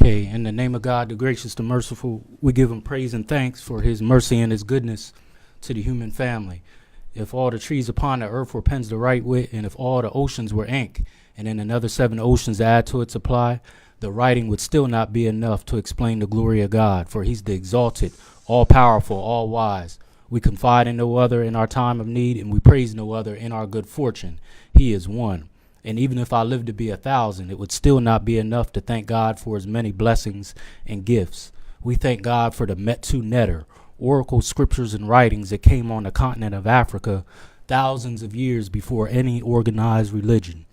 Okay, in the name of God, the gracious, the merciful, we give him praise and thanks for his mercy and his goodness to the human family. If all the trees upon the earth were pens to write with, and if all the oceans were ink, and then another 7 oceans to add to its supply, the writing would still not be enough to explain the glory of God, for he's the exalted, all-powerful, all-wise. We confide in no other in our time of need, and we praise no other in our good fortune. He is one. And even if I lived to be 1,000, it would still not be enough to thank God for his many blessings and gifts. We thank God for the Metu Neter, oracle scriptures and writings that came on the continent of Africa thousands of years before any organized religion.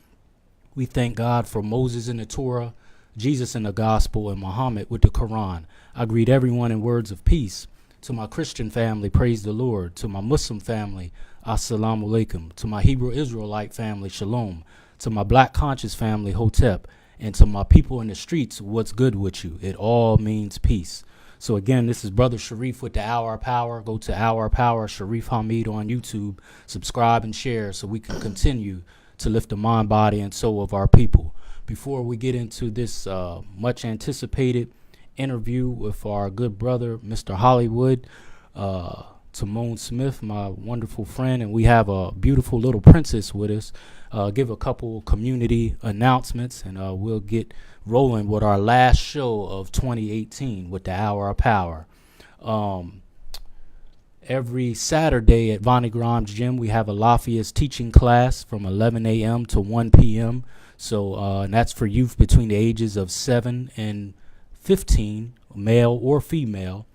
We thank God for Moses in the Torah, Jesus in the gospel, and Muhammad with the Quran. I greet everyone in words of peace. To my Christian family, praise the Lord. To my Muslim family, assalamu alaikum. To my Hebrew Israelite family, shalom. To my black conscious family, hotep. And to my people in the streets, what's good with you? It all means peace. So again, this is Brother Sharif with the Hour of Power. Go to Hour of Power, Sharif Hamid on YouTube. Subscribe and share so we can continue to lift the mind, body, and soul of our people. Before we get into this much anticipated interview with our good brother, Mr. Hollywood, Timmon Smith, my wonderful friend, and we have a beautiful little princess with us. Give a couple community announcements, and we'll get rolling with our last show of 2018 with the Hour of Power. Every Saturday at Vonnie Grimes Gym, we have a Lafayette's teaching class from 11 a.m. to 1 p.m. So and that's for youth between the ages of 7 and 15, male or female.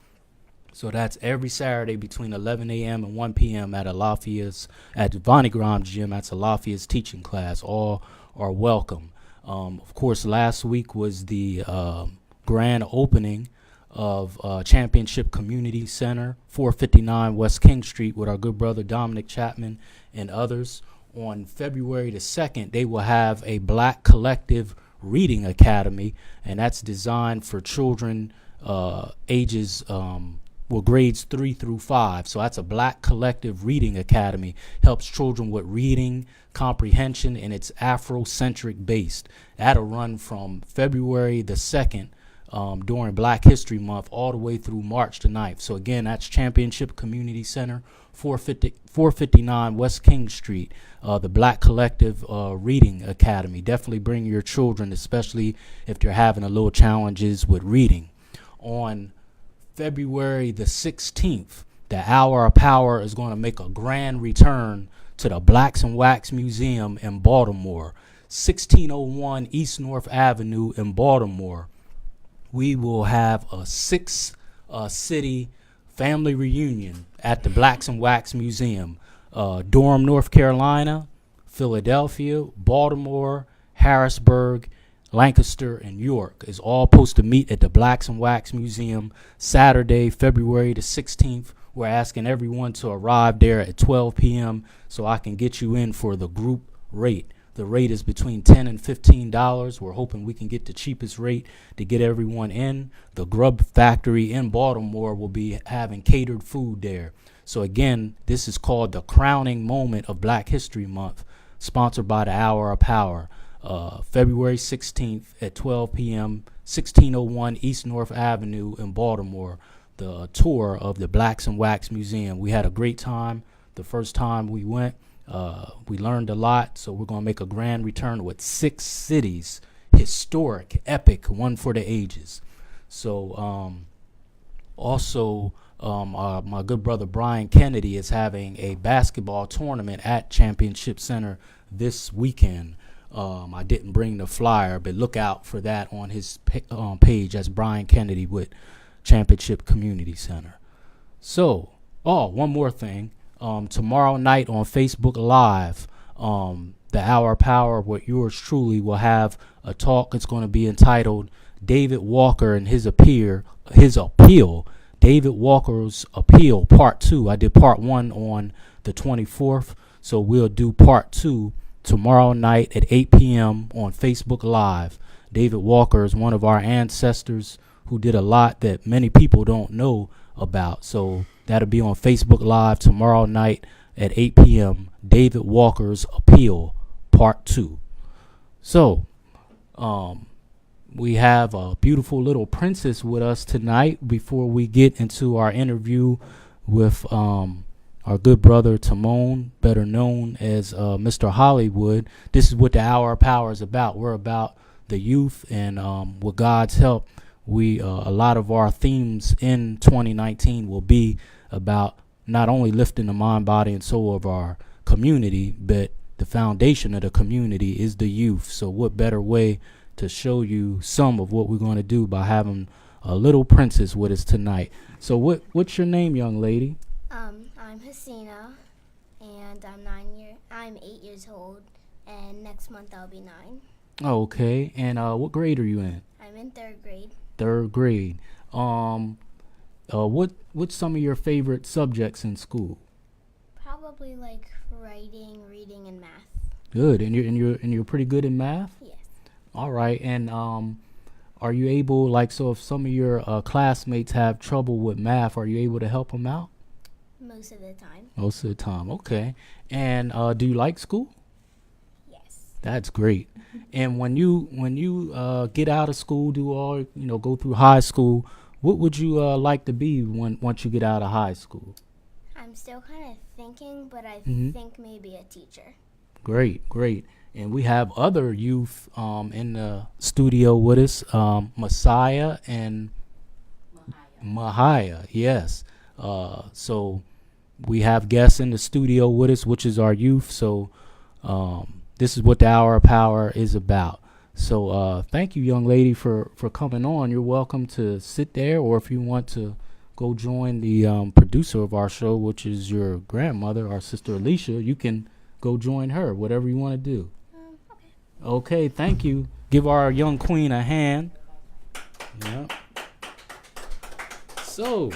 So that's every Saturday between 11 a.m. and 1 p.m. at at Vonnie Grimes Gym. That's a Lafayette's teaching class. All are welcome. Of course, last week was the grand opening of Championship Community Center, 459 West King Street, with our good brother Dominic Chapman and others. On February the 2nd, they will have a Black Collective Reading Academy, and that's designed for children ages grades 3 through 5. So that's a Black Collective Reading Academy. Helps children with reading, comprehension, and it's Afrocentric based. That'll run from February the 2nd during Black History Month all the way through March the 9th. So again, that's Championship Community Center, 459 West King Street, the Black Collective Reading Academy. Definitely bring your children, especially if they're having a little challenges with reading. On February the 16th, the Hour of Power is going to make a grand return to the Blacks and Wax Museum in Baltimore, 1601 East North Avenue in Baltimore. We will have a 6-city family reunion at the Blacks and Wax Museum. Durham, North Carolina, Philadelphia, Baltimore, Harrisburg, Lancaster, and York is all supposed to meet at the Blacks and Wax Museum Saturday, February the 16th. We're asking everyone to arrive there at 12 p.m. so I can get you in for the group rate. The rate is between $10 and $15. We're hoping we can get the cheapest rate to get everyone in. The Grub Factory in Baltimore will be having catered food there. So again, this is called the crowning moment of Black History Month, sponsored by the Hour of Power. February 16th at 12 p.m., 1601 East North Avenue in Baltimore, the tour of the Blacks and Wax Museum. We had a great time the first time we went. We learned a lot, so we're going to make a grand return with 6 cities, historic, epic, one for the ages. So also my good brother Brian Kennedy is having a basketball tournament at Championship Center this weekend. I didn't bring the flyer, but look out for that on his page. That's Brian Kennedy with Championship Community Center. So, one more thing. Tomorrow night on Facebook Live, the Hour of Power with yours truly will have a talk. It's going to be entitled David Walker and his appeal. David Walker's Appeal, Part 2. I did Part 1 on the 24th, so we'll do Part 2 tomorrow night at 8 p.m. on Facebook Live. David Walker is one of our ancestors who did a lot that many people don't know about. So that'll be on Facebook Live tomorrow night at 8 p.m. David Walker's Appeal, Part 2. So, we have a beautiful little princess with us tonight before we get into our interview with our good brother Timmon, better known as Mr. Hollywood. This is what the Hour of Power is about. We're about the youth, and with God's help, we a lot of our themes in 2019 will be about not only lifting the mind, body, and soul of our community, but the foundation of the community is the youth. So what better way to show you some of what we're going to do by having a little princess with us tonight. So what's your name, young lady? I'm Hasina, and I'm 8 years old, and next month I'll be 9. Okay, and what grade are you in? I'm in 3rd grade. 3rd grade. What's some of your favorite subjects in school? Probably like writing, reading, and math. Good, and you're pretty good in math? Yes. All right, and are you able, like, so if some of your classmates have trouble with math, are you able to help them out? Most of the time. Most of the time, okay. And do you like school? Yes. That's great. And when you get out of school, go through high school, what would you like to be once you get out of high school? I'm still kind of thinking, but I think maybe a teacher. Great. And we have other youth in the studio with us, Messiah and Mahia. Yes. So we have guests in the studio with us, which is our youth. So this is what the Hour of Power is about. So thank you, young lady, for coming on. You're welcome to sit there, or if you want to go join the producer of our show, which is your grandmother, our sister Alicia, you can go join her, whatever you want to do. Okay, thank you. Give our young queen a hand. Yeah. So,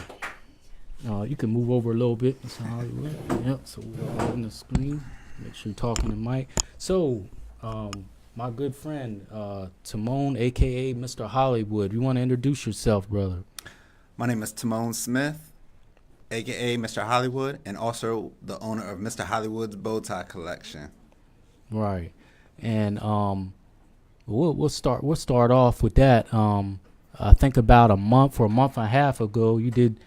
you can move over a little bit. That's how you would. Yep. So we're on the screen. Make sure you're talking to the mic. So, my good friend Timmon, aka Mr. Hollywood. You want to introduce yourself, brother? My name is Timmon Smith, a.k.a. Mr. Hollywood, and also the owner of Mr. Hollywood's Bow Tie Collection. Right. And we'll start off with that. I think about a month and a half ago, you did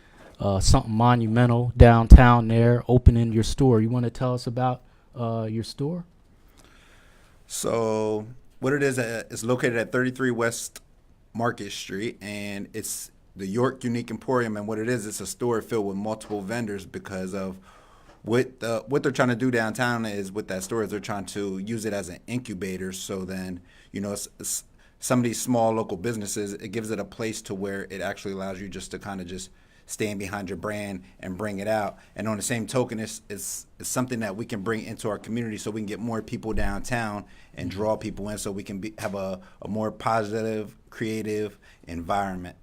something monumental downtown there, opening your store. You want to tell us about your store? So what it is, it's located at 33 West Market Street, and it's the York Unique Emporium. And what it is, it's a store filled with multiple vendors because of what they're trying to do downtown is with that store is they're trying to use it as an incubator. So then, it's some of these small local businesses, it gives it a place to where it actually allows you just to kind of just stand behind your brand and bring it out. And on the same token, it's something that we can bring into our community so we can get more people downtown and draw people in so we can have a more positive, creative environment.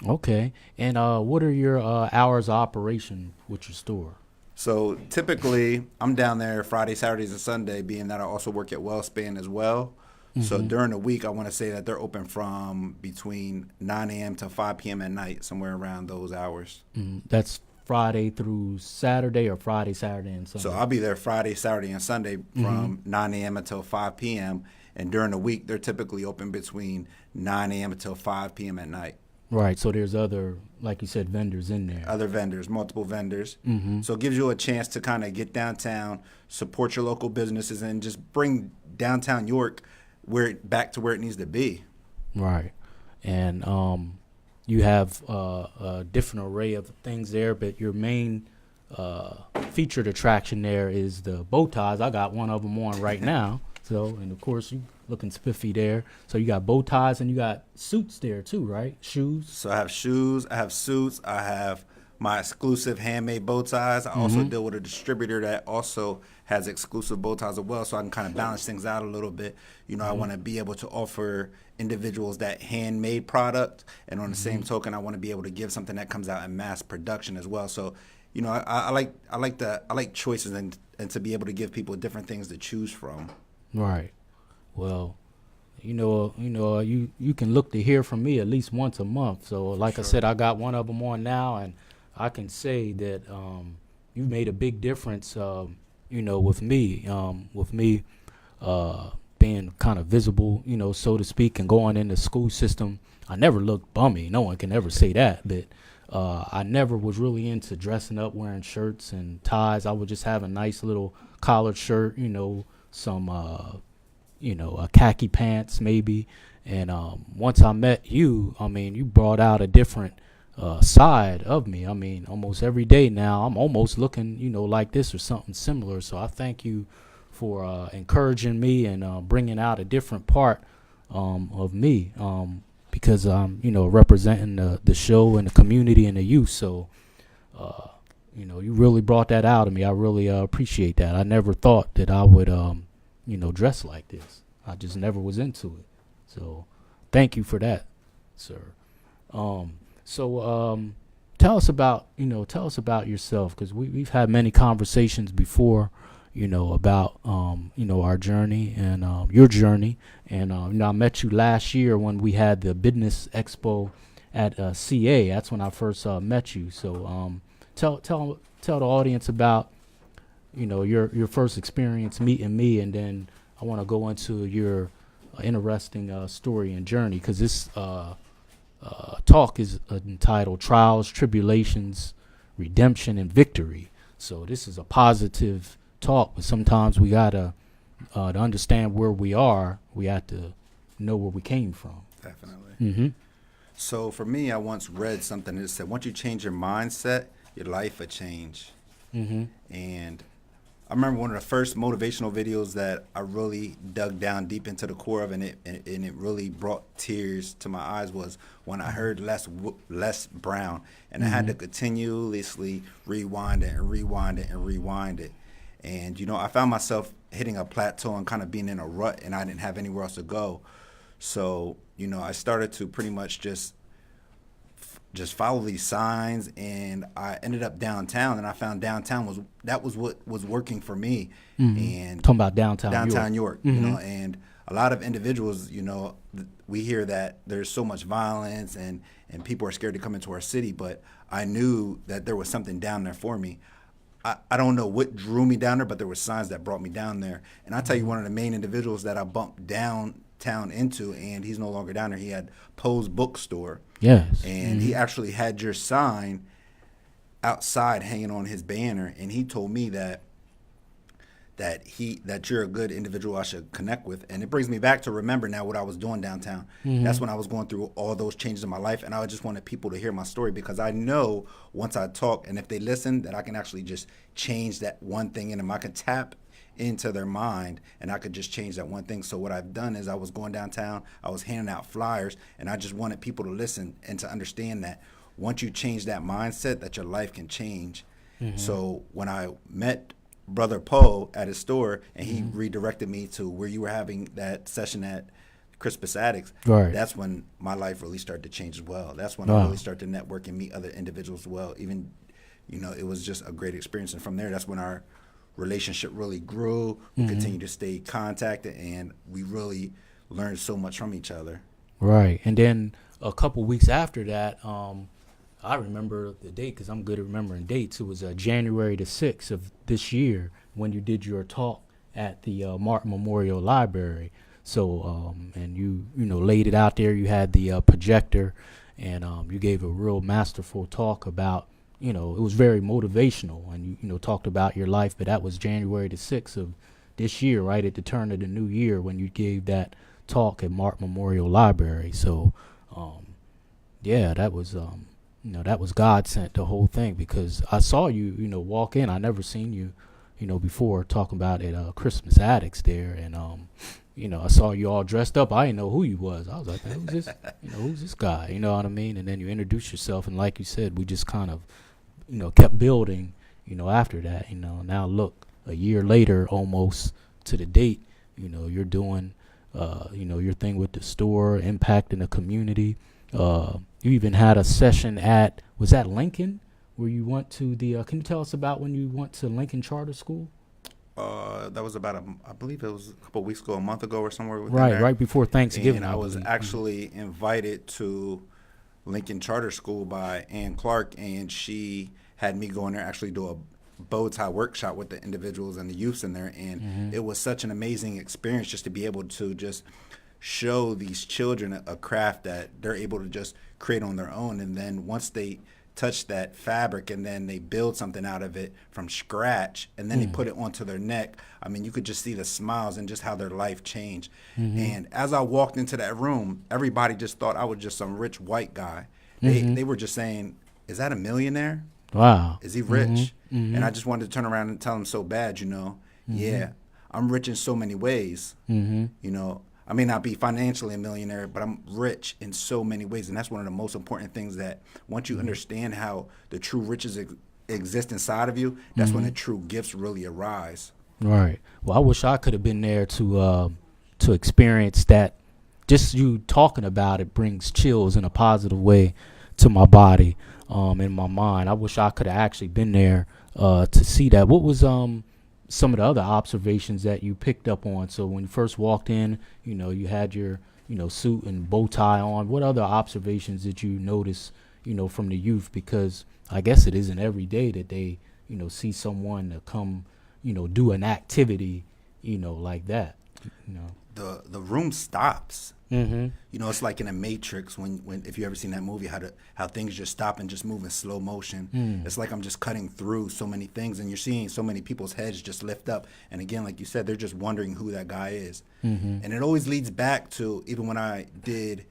Okay. And what are your hours of operation with your store? So typically, I'm down there Friday, Saturdays, and Sunday, being that I also work at WellSpan as well. Mm-hmm. So during the week, I want to say that they're open from between 9 a.m. to 5 p.m. at night, somewhere around those hours. That's Friday through Saturday, or Friday, Saturday, and Sunday? So I'll be there Friday, Saturday, and Sunday from 9 a.m. until 5 p.m. And during the week, they're typically open between 9 a.m. until 5 p.m. at night. Right, so there's other, like you said, vendors in there. Other vendors, multiple vendors. Mm-hmm. So it gives you a chance to kind of get downtown, support your local businesses, and just bring downtown York back to where it needs to be. Right. And you have a different array of things there, but your main featured attraction there is the bow ties. I got one of them on right now. So, and of course, you looking spiffy there. So you got bow ties and you got suits there too, right? Shoes. So I have shoes, I have suits, I have my exclusive handmade bow ties. I also deal with a distributor that also has exclusive bow ties as well, so I can kind of balance things out a little bit. I want to be able to offer individuals that handmade product, and on the same token, I want to be able to give something that comes out in mass production as well. So, I like choices and to be able to give people different things to choose from. Right. Well, you can look to hear from me at least once a month. So, like I said, I got one of them on now, and I can say that you've made a big difference. With me, being staying kind of visible, so to speak, and going in the school system. I never looked bummy. No one can ever say that, but I never was really into dressing up, wearing shirts and ties. I would just have a nice little collared shirt, some, khaki pants maybe. And once I met you, you brought out a different side of me. Almost every day now, I'm almost looking, like this or something similar. So I thank you for encouraging me and bringing out a different part of me. Because I'm, representing the show and the community and the youth. So, you really brought that out of me. I really appreciate that. I never thought that I would, dress like this. I just never was into it. So, thank you for that, sir. Tell us about yourself, because we've had many conversations before, about, our journey and your journey. And, I met you last year when we had the Business Expo at CA. That's when I first met you. So tell the audience about, your first experience meeting me. And then I want to go into your interesting story and journey, because this talk is entitled Trials, Tribulations, Redemption, and Victory. So this is a positive talk, but sometimes we gotta to understand where we are, we have to know where we came from. Definitely. Mm-hmm. So for me, I once read something that said, once you change your mindset, your life will change. Mm-hmm. And I remember one of the first motivational videos that I really dug down deep into the core of, and it really brought tears to my eyes, was when I heard Les Brown, and I had to continuously rewind it and rewind it and rewind it. And, I found myself hitting a plateau and kind of being in a rut, and I didn't have anywhere else to go. So, I started to pretty much just follow these signs, and I ended up downtown, and I found downtown was what was working for me. Mm-hmm. And talking about downtown York, mm-hmm. And a lot of individuals, we hear that there's so much violence and people are scared to come into our city, but I knew that there was something down there for me. I don't know what drew me down there, but there were signs that brought me down there. And I'll tell you, one of the main individuals that I bumped downtown into, and he's no longer down there, he had Poe's Bookstore. Yes. And he actually had your sign outside hanging on his banner, and he told me that you're a good individual I should connect with. And it brings me back to remember now what I was doing downtown. Mm-hmm. That's when I was going through all those changes in my life, and I just wanted people to hear my story, because I know once I talk and if they listen, that I can actually just change that one thing in them. I can tap into their mind, and I could just change that one thing. So what I've done is I was going downtown, I was handing out flyers, and I just wanted people to listen and to understand that once you change that mindset, that your life can change. Mm-hmm. So when I met Brother Poe at his store, and he redirected me to where you were having that session at Crispus Attucks, right, that's when my life really started to change as well. That's when I really started to network and meet other individuals as well. Even, it was just a great experience. And from there, that's when our relationship really grew. We continued to stay contacted, and we really learned so much from each other. Right. And then a couple weeks after that, I remember the date because I'm good at remembering dates. It was January the 6th of this year when you did your talk at the Martin Memorial Library. So, and you laid it out there. You had the projector, and you gave a real masterful talk about, it was very motivational, and you talked about your life. But that was January the 6th of this year, right at the turn of the new year, when you gave that talk at Martin Memorial Library. So, yeah, that was that was God sent, the whole thing, because I saw you, walk in. I never seen you, before, talking about at Crispus Attucks there, and I saw you all dressed up. I didn't know who you was. I was like, who's this? Who's this guy? You know what I mean? And then you introduced yourself, and like you said, we just kind of, kept building, after that. Now look, a year later, almost to the date, you're doing, your thing with the store, impacting the community. You even had a session was that Lincoln, where you went to the, can you tell us about when you went to Lincoln Charter School? That was about I believe it was a couple of weeks ago, a month ago or somewhere. Right before Thanksgiving. And I was actually invited to Lincoln Charter School by Ann Clark, and she had me go in there, actually do bow tie workshop with the individuals and the youths in there, and it was such an amazing experience just to be able to just show these children a craft that they're able to just create on their own. And then once they touch that fabric and then they build something out of it from scratch and then they put it onto their neck, I mean, you could just see the smiles and just how their life changed. And as I walked into that room, everybody just thought I was just some rich white guy. They were just saying, is that a millionaire? Wow. Is he rich? And I just wanted to turn around and tell him so bad, yeah, I'm rich in so many ways. You know, I may not be financially a millionaire, but I'm rich in so many ways. And that's one of the most important things, that once you understand how the true riches exist inside of you, that's when the true gifts really arise. Right. Well, I wish I could have been there to experience that. Just you talking about it brings chills in a positive way to my body, in my mind. I wish I could have actually been there to see that. What was some of the other observations that you picked up on? So when you first walked in, you know, you had your, you know, suit and bow tie on. What other observations did you notice, you know, from the youth? Because I guess it isn't every day that they, you know, see someone to come, you know, do an activity, you know, like that, you know. The room stops. Mm-hmm. You know, it's like in a Matrix when if you ever seen that movie, how things just stop and just move in slow motion. It's like I'm just cutting through so many things, and you're seeing so many people's heads just lift up. And again, like you said, they're just wondering who that guy is. And it always leads back to even when I did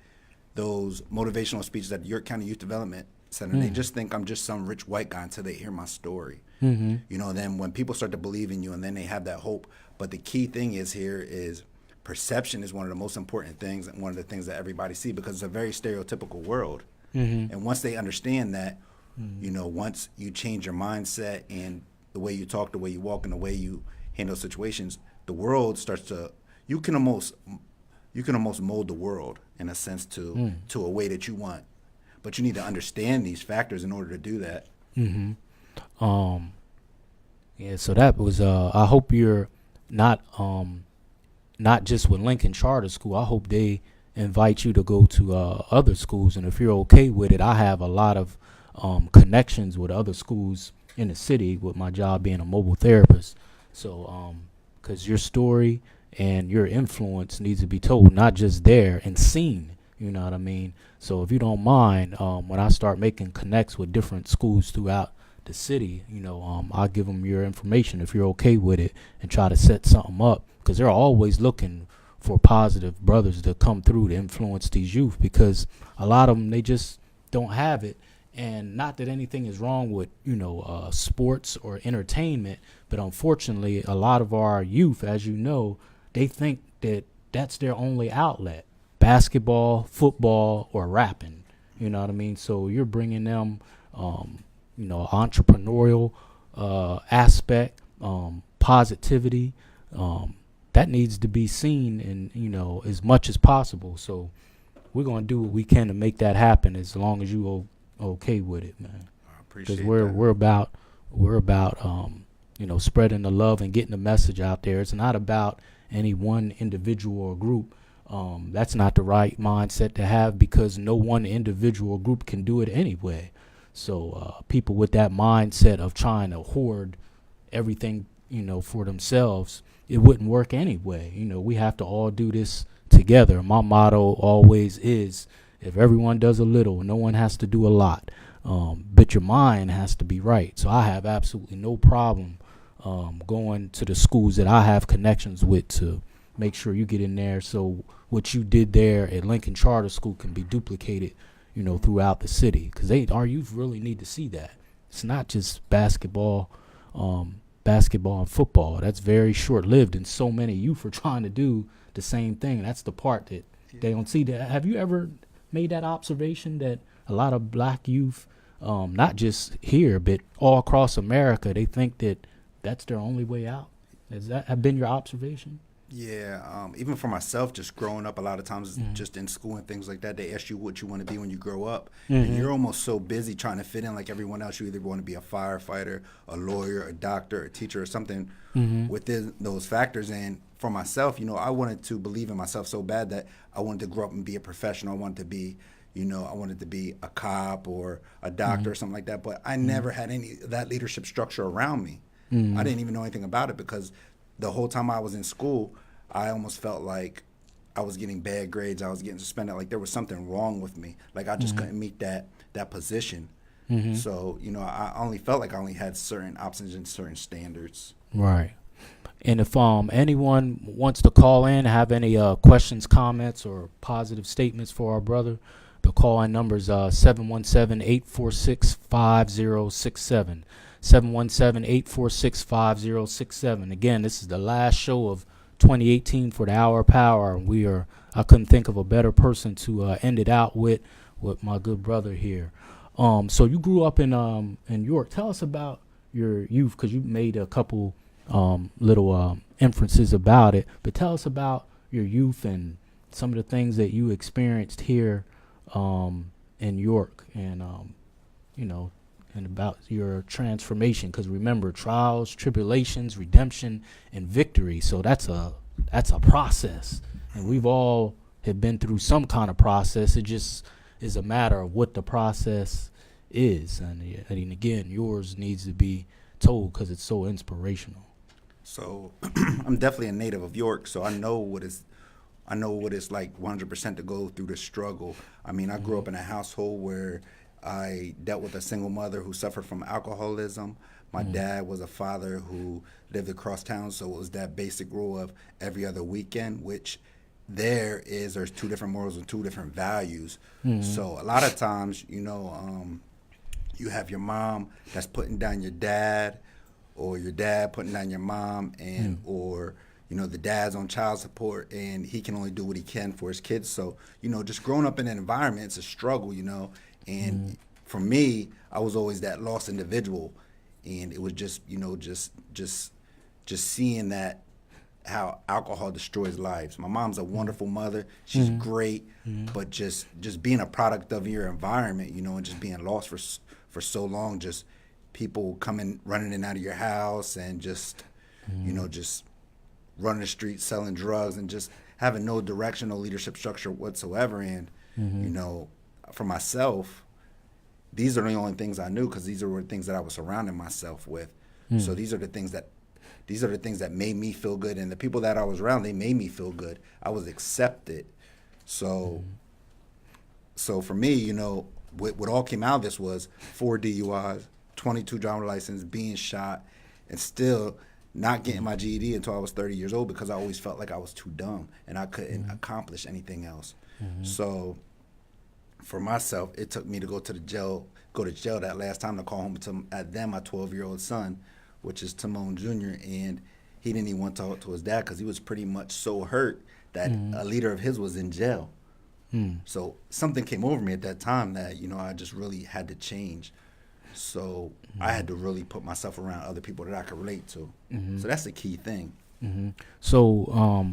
those motivational speeches at the York County Youth Development Center. They just think I'm just some rich white guy until they hear my story. You know, then when people start to believe in you, and then they have that hope. But the key thing is perception is one of the most important things, and one of the things that everybody see, because it's a very stereotypical world. And once they understand that, you know, once you change your mindset and the way you talk, the way you walk, and the way you handle situations, the world starts to, you can almost mold the world in a sense to a way that you want. But you need to understand these factors in order to do that. Yeah, so that was I hope you're not just with Lincoln Charter School. I hope they invite you to go to other schools. And if you're okay with it, I have a lot of connections with other schools in the city with my job being a mobile therapist. So, because your story and your influence needs to be told, not just there and seen, you know what I mean? So if you don't mind, when I start making connects with different schools throughout the city, you know, I'll give them your information if you're okay with it, and try to set something up. Because they're always looking for positive brothers to come through to influence these youth, because a lot of them, they just don't have it. And not that anything is wrong with, you know, sports or entertainment, but unfortunately, a lot of our youth, as you know, they think that that's their only outlet: basketball, football, or rapping. You know what I mean? So you're bringing them, you know, entrepreneurial aspect, positivity, that needs to be seen, and, you know, as much as possible. So we're going to do what we can to make that happen, as long as you okay with it, man. I appreciate Because we're about you know, spreading the love and getting the message out there. It's not about any one individual or group. That's not the right mindset to have, because no one individual or group can do it anyway. So people with that mindset of trying to hoard everything, you know, for themselves, it wouldn't work anyway. You know, we have to all do this together. My motto always is, if everyone does a little, no one has to do a lot. But your mind has to be right. So I have absolutely no problem going to the schools that I have connections with to make sure you get in there, so what you did there at Lincoln Charter School can be duplicated, you know, throughout the city. Because our youth really need to see that. It's not just basketball and football. That's very short-lived, and so many youth are trying to do the same thing. That's the part that they don't see. That, have you ever made that observation that a lot of black youth, not just here, but all across America, they think that that's their only way out? Has that have been your observation? Yeah, even for myself, just growing up, a lot of times just in school and things like that, they ask you what you want to be when you grow up. And you're almost so busy trying to fit in like everyone else. You either want to be a firefighter, a lawyer, a doctor, a teacher, or something within those factors. And for myself, you know, I wanted to believe in myself so bad that I wanted to grow up and be a professional. I wanted to be, I wanted to be a cop or a doctor or something like that. But I never had any of that leadership structure around me. I didn't even know anything about it because the whole time I was in school, I almost felt like I was getting bad grades. I was getting suspended. Like there was something wrong with me. Like I just couldn't meet that position. So, I only felt like I only had certain options and certain standards. Right. And if anyone wants to call in, have any questions, comments, or positive statements for our brother, the call-in number is 717-846-5067. 717-846-5067. Again, this is the last show of 2018 for the Hour of Power. I couldn't think of a better person to end it out with my good brother here. So you grew up in York. Tell us about your youth, because you made a couple little inferences about it. But tell us about your youth and some of the things that you experienced here in York, and and about your transformation. Because remember, trials, tribulations, redemption, and victory. So that's a process, and we've all have been through some kind of process. It just is a matter of what the process is, and again, yours needs to be told because it's so inspirational. So I'm definitely a native of York, so I know what it's like 100% to go through the struggle. I mean, I grew up in a household where I dealt with a single mother who suffered from alcoholism. My dad was a father who lived across town, so it was that basic rule of every other weekend, which there's two different morals and two different values. So a lot of times, you have your mom that's putting down your dad, or your dad putting down your mom, and or the dad's on child support and he can only do what he can for his kids. So just growing up in an environment, it's a struggle, and for me, I was always that lost individual, and it was just seeing that how alcohol destroys lives. My mom's a wonderful mother. She's great, but just being a product of your environment, and just being lost for so long, just people coming, running in and out of your house, and just running the streets, selling drugs, and just having no direction, no leadership structure whatsoever. And, for myself, these are the only things I knew, because these are the things that I was surrounding myself with. So these are the things that made me feel good, and the people that I was around, they made me feel good. I was accepted. So for me, what all came out of this was 4 DUIs, 22 driver's license, being shot, and still not getting my GED until I was 30 years old, because I always felt like I was too dumb and I couldn't accomplish anything else. So for myself, it took me to go to jail that last time to call home to my 12-year-old son, which is Timmon Jr., and he didn't even want to talk to his dad because he was pretty much so hurt that a leader of his was in jail. So something came over me at that time that, I just really had to change. So I had to really put myself around other people that I could relate to. So that's the key thing. So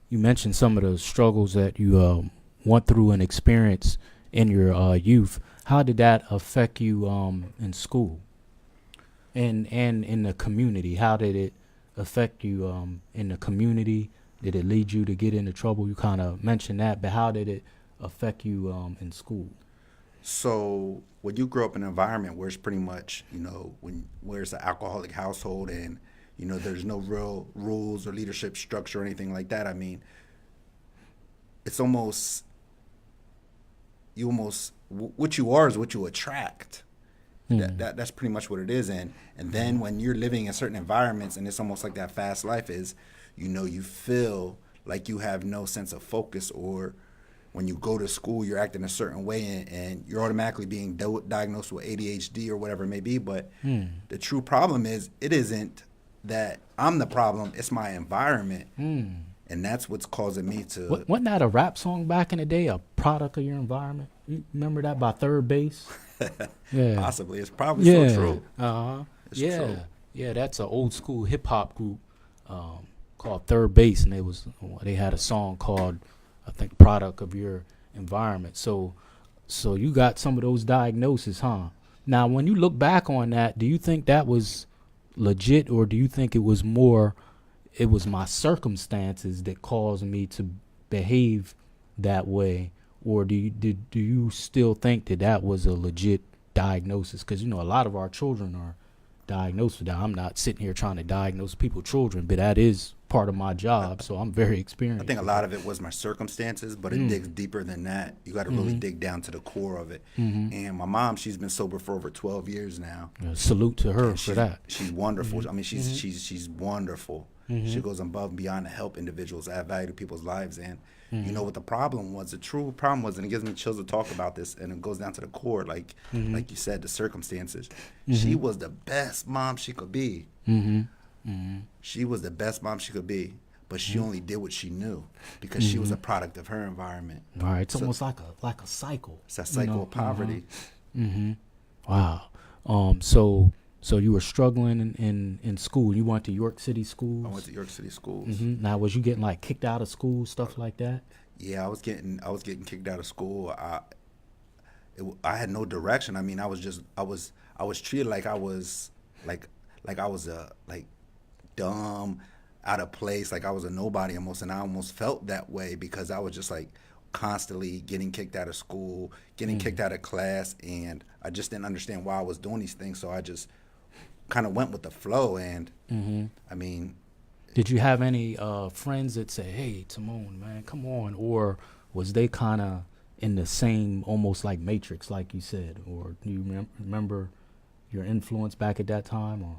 you mentioned some of the struggles that you went through and experienced in your youth. How did that affect you in school and in the community? How did it affect you in the community? Did it lead you to get into trouble? You kind of mentioned that, but how did it affect you in school? So when you grow up in an environment where it's pretty much, where it's an alcoholic household, and, there's no real rules or leadership structure or anything like that, I mean, it's almost, what you are is what you attract. That's pretty much what it is. And then when you're living in certain environments, and it's almost like that fast life is, you feel like you have no sense of focus, or when you go to school, you're acting a certain way, and you're automatically being diagnosed with ADHD or whatever it may be. But the true problem is, it isn't that I'm the problem, it's my environment. And that's what's causing me to... Wasn't that a rap song back in the day, a product of your environment? You remember that, by Third Base? Yeah. Possibly. It's probably so true. It's true. Yeah, that's an old school hip hop group called Third Base, and they had a song called, I think, Product of Your Environment. So you got some of those diagnoses, huh? Now, when you look back on that, do you think that was legit, or do you think it was my circumstances that caused me to behave that way? or do you still think that was a legit diagnosis? Because a lot of our children are diagnosed with that. I'm not sitting here trying to diagnose people's children, but that is part of my job, so I'm very experienced. I think a lot of it was my circumstances, but it digs deeper than that. You got to really dig down to the core of it. And my mom, she's been sober for over 12 years now. Salute to her for that. She's wonderful. I mean, she's wonderful. She goes above and beyond to help individuals, add value to people's lives. And you know what the problem was? The true problem was, and it gives me chills to talk about this, and it goes down to the core, like you said, the circumstances. She was the best mom she could be. She was the best mom she could be, but she only did what she knew because she was a product of her environment. All right, it's almost like a cycle. It's that cycle of poverty. Wow. So you were struggling in school. You went to York City schools. I went to York City schools. Now, was you getting like kicked out of school, stuff like that? Yeah, I was getting kicked out of school. I had no direction. I mean, I was treated like I was dumb, out of place, like I was a nobody almost, and I almost felt that way because I was just like constantly getting kicked out of school, getting kicked out of class, and I just didn't understand why I was doing these things, so I just kind of went with the flow. And I mean, did you have any friends that say, "Hey, Timmon, man, come on," or was they kind of in the same, almost like Matrix, like you said, or do you remember your influence back at that time? Or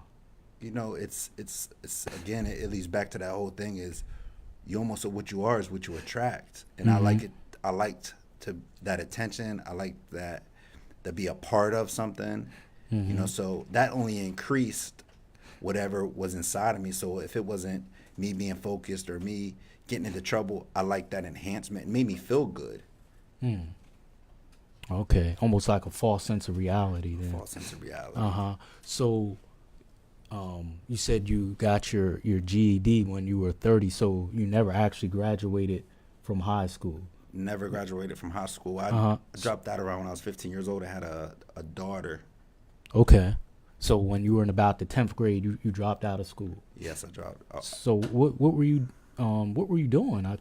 it's again, it leads back to that whole thing is you almost what you are is what you attract, and I like it. I liked that attention. I liked that to be a part of something, so that only increased whatever was inside of me. So if it wasn't me being focused or me getting into trouble, I liked that enhancement. It made me feel good. Okay, almost like a false sense of reality then. False sense of reality. So you said you got your GED when you were 30, so you never actually graduated from high school. Never graduated from high school. I dropped out around when I was 15 years old. I had a daughter. Okay. So when you were in about the 10th grade, you dropped out of school. Yes, I dropped out. So what were you doing?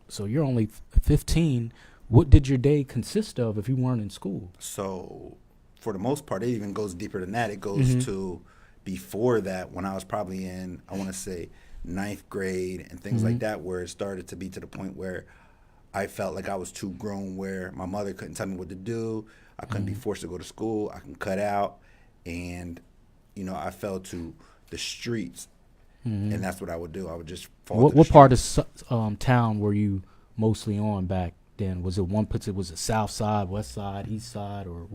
So you're only 15. What did your day consist of if you weren't in school? So for the most part, it even goes deeper than that. It goes to before that, when I was probably in, I want to say, 9th grade and things like that, where it started to be to the point where I felt like I was too grown, where my mother couldn't tell me what to do. I couldn't be forced to go to school. I can cut out. And, I fell to the streets. And that's what I would do. I would just fall to the What part streets. of town were you mostly on back then? Was it was it south side, west side, east side, or?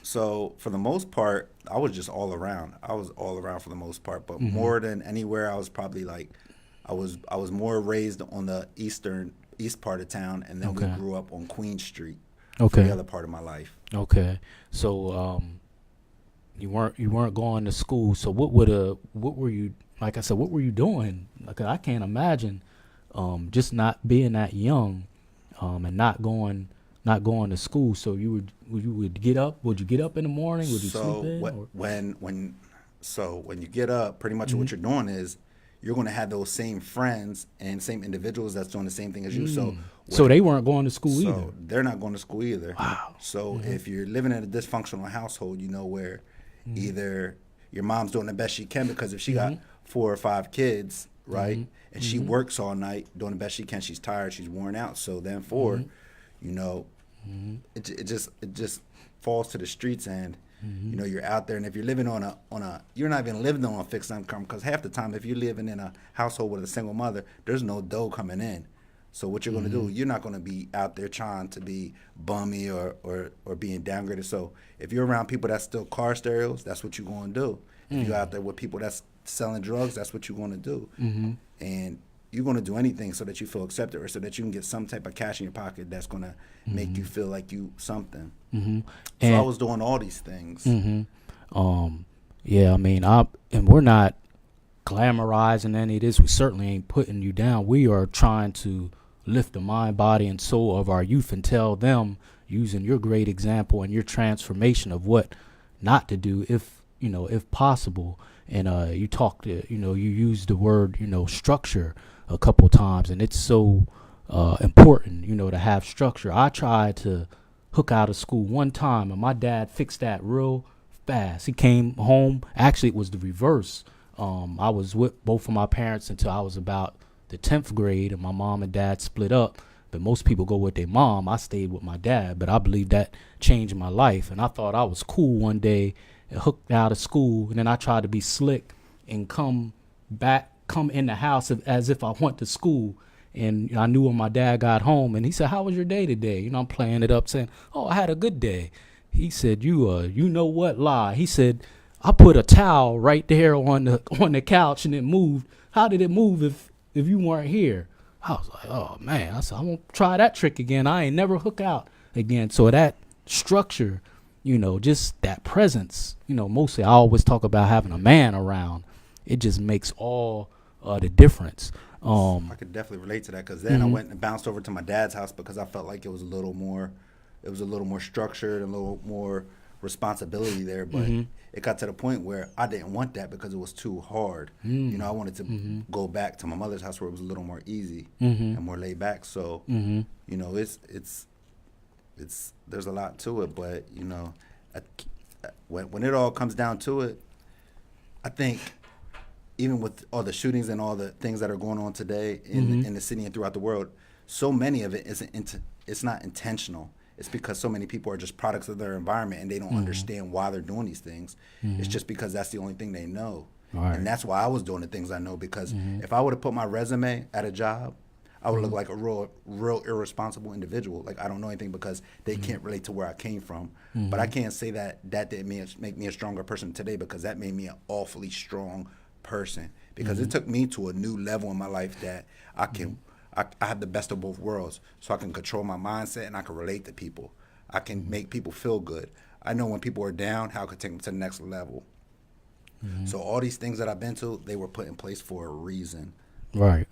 So for the most part, I was just all around. I was all around for the most part, but more than anywhere, I was probably like, I was more raised on the east part of town, and then we grew up on Queen Street for the other part of my life. Okay, so you weren't going to school. So what were you, like I said, what were you doing? Like, I can't imagine just not being that young and not going to school. So you would get up. Would you get up in the morning? Would you sleep in? When you get up, pretty much what you're doing is you're going to have those same friends and same individuals that's doing the same thing as you. So they weren't going to school either. So they're not going to school either. Wow. So if you're living in a dysfunctional household, where either your mom's doing the best she can, because if she got 4 or 5 kids, right, and she works all night doing the best she can, she's tired, she's worn out. So then it just falls to the streets, and you're out there, and if you're living on a you're not even living on a fixed income, because half the time if you're living in a household with a single mother, there's no dough coming in. So what you're going to do, you're not going to be out there trying to be bummy or being downgraded. So if you're around people that steal car stereos, that's what you're going to do. If you're out there with people that's selling drugs, that's what you're going to do. And you're going to do anything so that you feel accepted, or so that you can get some type of cash in your pocket that's going to make you feel like you something. So I was doing all these things. Yeah, I mean, and we're not glamorizing any of this. We certainly ain't putting you down. We are trying to lift the mind, body, and soul of our youth and tell them, using your great example and your transformation, of what not to do if possible. And you talked, you used the word, structure a couple times, and it's so important, to have structure. I tried to hook out of school one time, and my dad fixed that real fast. He came home. Actually, it was the reverse. I was with both of my parents until I was about the 10th grade, and my mom and dad split up. But most people go with their mom. I stayed with my dad, but I believe that changed my life. And I thought I was cool one day, hooked out of school, and then I tried to be slick and come in the house as if I went to school. And I knew when my dad got home, and he said, "How was your day today?" I'm playing it up, saying, "Oh, I had a good day." He said, "You know what? Lie." He said, "I put a towel right there on the couch, and it moved. How did it move if you weren't here?" I was like, "Oh man!" I said, "I won't try that trick again. I ain't never hook out again." So that structure, just that presence, mostly I always talk about having a man around. It just makes all the difference. I could definitely relate to that, because then I went and bounced over to my dad's house because I felt like it was a little more structured and a little more responsibility there. But it got to the point where I didn't want that because it was too hard. I wanted to go back to my mother's house where it was a little more easy and more laid back. So it's there's a lot to it, but when it all comes down to it, I think, even with all the shootings and all the things that are going on today in the city and throughout the world, so many of it it's not intentional. It's because so many people are just products of their environment, and they don't understand why they're doing these things. It's just because that's the only thing they know. Right. And that's why I was doing the things I know, because if I would have put my resume at a job, I would look like a real irresponsible individual. Like, I don't know anything because they can't relate to where I came from. But I can't say that didn't make me a stronger person today, because that made me an awfully strong person, because it took me to a new level in my life that I have the best of both worlds, so I can control my mindset and I can relate to people. I can make people feel good. I know when people are down, how I can take them to the next level. So all these things that I've been to, they were put in place for a reason. Right.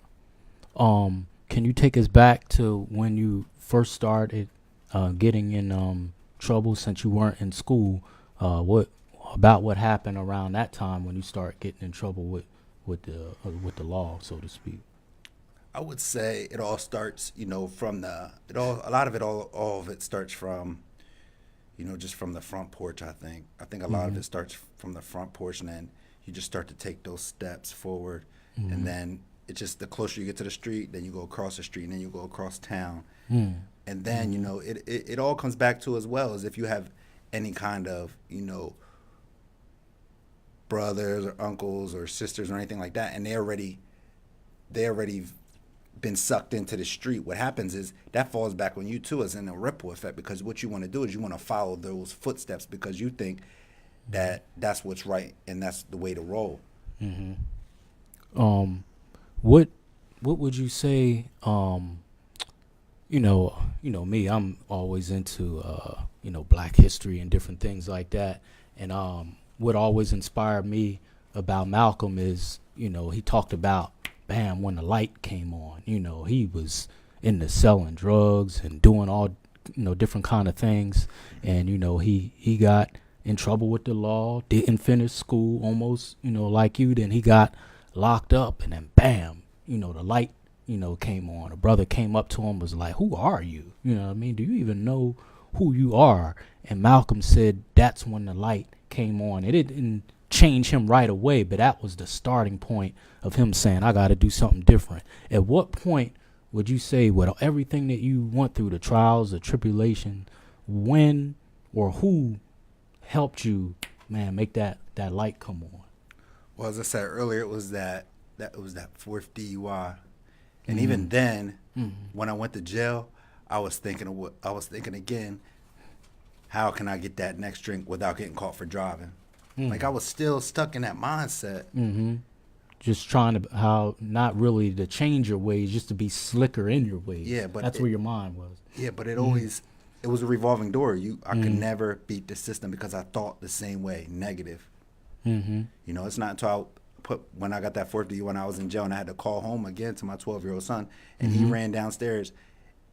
Can you take us back to when you first started getting in trouble, since you weren't in school? What happened around that time when you start getting in trouble with the law, so to speak? I would say it all starts, from all of it starts from, just from the front porch. I think a lot of it starts from the front porch, and then you just start to take those steps forward, and then it's just the closer you get to the street, then you go across the street, and then you go across town, and then it all comes back to, as well as if you have any kind of brothers or uncles or sisters or anything like that, and they already been sucked into the street. What happens is that falls back on you too, as in a ripple effect, because what you want to do is you want to follow those footsteps because you think that that's what's right and that's the way to roll. What would you say? Me, I'm always into Black history and different things like that, and what always inspired me about Malcolm is, he talked about, bam, when the light came on, he was into selling drugs and doing all, different kind of things. And, he got in trouble with the law, didn't finish school, almost, like you. Then he got locked up, and then bam, the light, came on. A brother came up to him, was like, "Who are you? Do you even know who you are?" And Malcolm said that's when the light came on. It didn't change him right away, but that was the starting point of him saying, "I got to do something different." At what point would you say, with everything that you went through, the trials, the tribulation, when or who helped you, man, make that light come on? Well, as I said earlier, it was that fourth DUI, and even then, when I went to jail, I was thinking again, how can I get that next drink without getting caught for driving? Like, I was still stuck in that mindset. Just trying to, not really to change your ways, just to be slicker in your ways. Yeah, but that's where your mind was. Yeah, but it was a revolving door. I could never beat the system because I thought the same way, negative. It's not until when I got that fourth DUI when I was in jail, and I had to call home again to my 12-year-old son, and he ran downstairs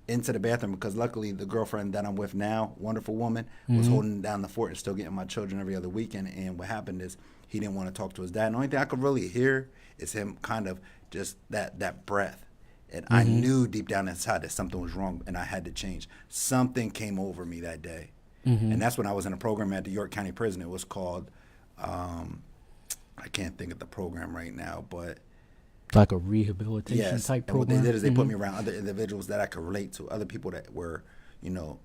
into the bathroom, because luckily the girlfriend that I'm with now, wonderful woman, was holding down the fort and still getting my children every other weekend. And what happened is he didn't want to talk to his dad. And the only thing I could really hear is him kind of just that breath. And I knew deep down inside that something was wrong and I had to change. Something came over me that day. And that's when I was in a program at the York County Prison. It was called, I can't think of the program right now, but Like a rehabilitation yes. type And what program? they did is they put me around other individuals that I could relate to, other people that were, you know,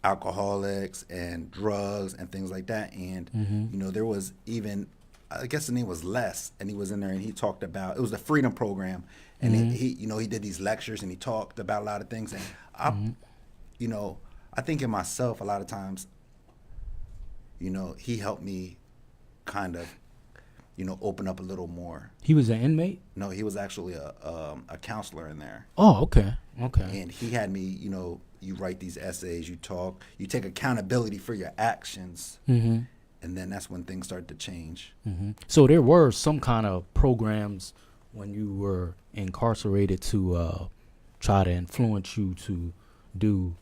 alcoholics and drugs and things like that. And, you know, there was even, I guess the name was Les, and he was in there and he talked about, it was the Freedom Program. And he you know, he did these lectures and he talked about a lot of things. And I, you know, I think in myself a lot of times, you know, he helped me kind of, you know, open up a little more. He was an inmate? No, he was actually a counselor in there. Oh, okay. Okay. And he had me, you know, you write these essays, you talk, you take accountability for your actions, and then that's when things start to change. So there were some kind of programs when you were incarcerated to try to influence you to do